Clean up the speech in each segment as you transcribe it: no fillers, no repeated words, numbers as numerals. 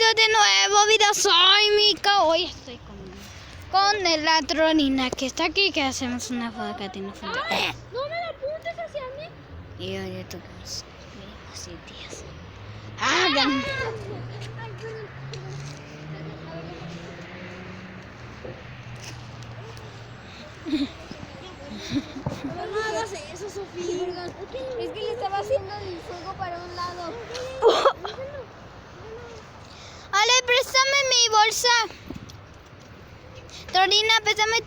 bienvenidos de nuevo video, soy Mika. Hoy estoy con la Tronina que está aquí, que hacemos una foto que tiene foto. No me la apuntes hacia mí. Y hoy tocamos así días. Hagan. No hagas eso, Sofía. Es que le estaba haciendo el fuego para un lado. Ale, préstame mi bolsa. Tronina, préstame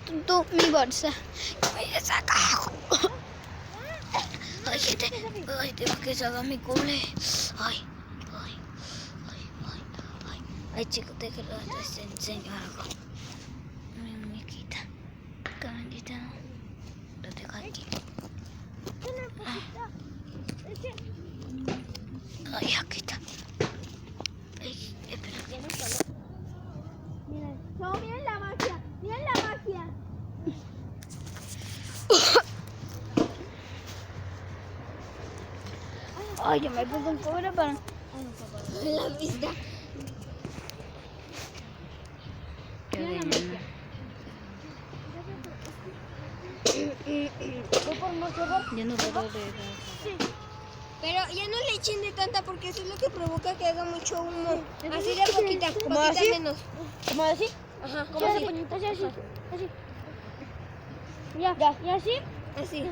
mi bolsa. Voy a sacar. Ay, gente. Ay, tengo que sacar mi cule. Ay. Ay, chicos, te enseño algo. Mi muñequita. Camarita, no. Lo tengo aquí. Ay, aquí está. Ay, espera. No, miren la magia. Miren la magia. Ay, yo me pongo un cobre para... La vista. Yo no puedo leer. Pero ya no le echen de tanta porque eso es lo que provoca que haga mucho humo. Así de poquita, poquita menos. ¿Cómo así? Ajá, ¿Cómo así? así. Ya. ¿Y así? Así.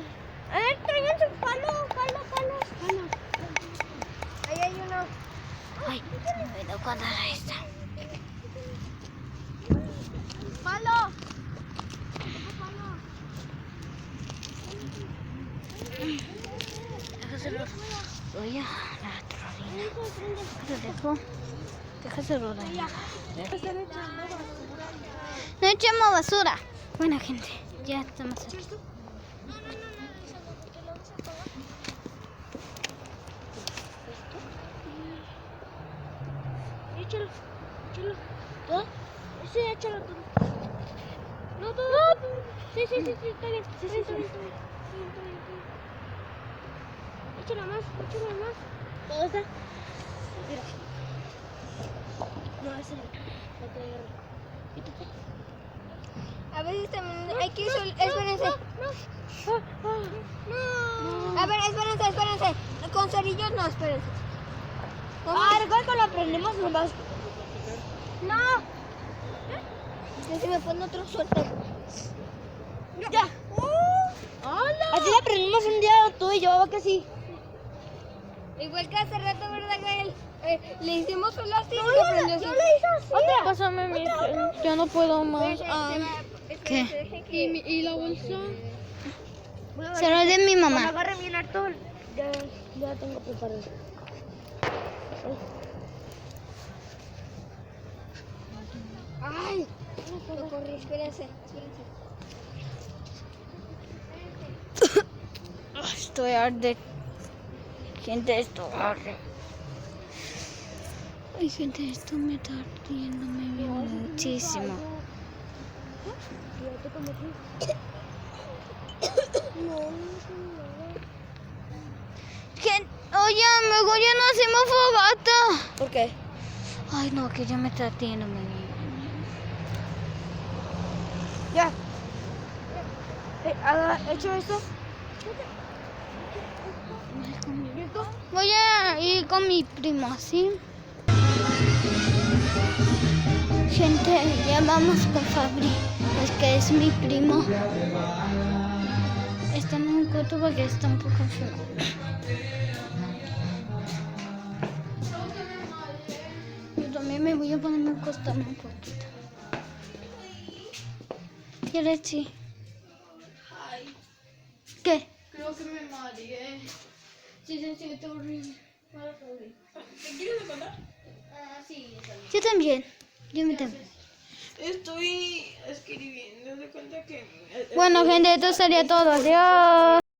A ver, traigan su palo. Ahí hay uno. Ay, se me olvidó cuando era esta. ¡Palo! Déjaselo. Voy a la Tronina. Lo dejo. Déjaselo dañar. No echemos basura. Buena gente, ya estamos aquí. Échalo. ¿Todo? Sí, échalo todo. No, todo. Sí, está bien. Está bien. Échalo más. ¿Todo está? Mira. No, ese no. A veces también hay que espérense. No. A ver, espérense. Con cerillos no, espérense. Recuerda que lo aprendemos nomás. ¡No! Si me pone otro suelto. Ya. Así lo aprendimos un día tú y yo, ¿va que sí? Igual que hace rato, ¿verdad, Gael? Le hicimos solo así y se aprendió así. Yo le hice así. Otra. Pásame mi... Yo no puedo más. ¿Qué? ¿Y la bolsa? Se lo de mi Cuando mamá. agarre bien harto, ya tengo preparado. ¡Ay! No corrí, espérense. Estoy arde. Gente, esto arde. Ay, gente, esto me está ardiendo, me veo muchísimo. Gente, oye, mejor ya no hacemos fogata. ¿Por qué? Ay, no, que ya me está ardiendo, me veo. Ya. ¿Hecho esto? Voy a ir con mi primo, ¿sí? Gente, ya vamos con Fabri, es que es mi primo. Está en un cuarto porque está un poco feo. Yo también me voy a poner a acostarme un poquito. ¿Quieres sí? ¿Qué? Creo que me mareé. Sí, se siente horrible. ¿Te quieres contar? Sí, Yo también. Yo me también. Estoy escribiendo de cuenta que... Bueno, gente, esto sería todo. Adiós.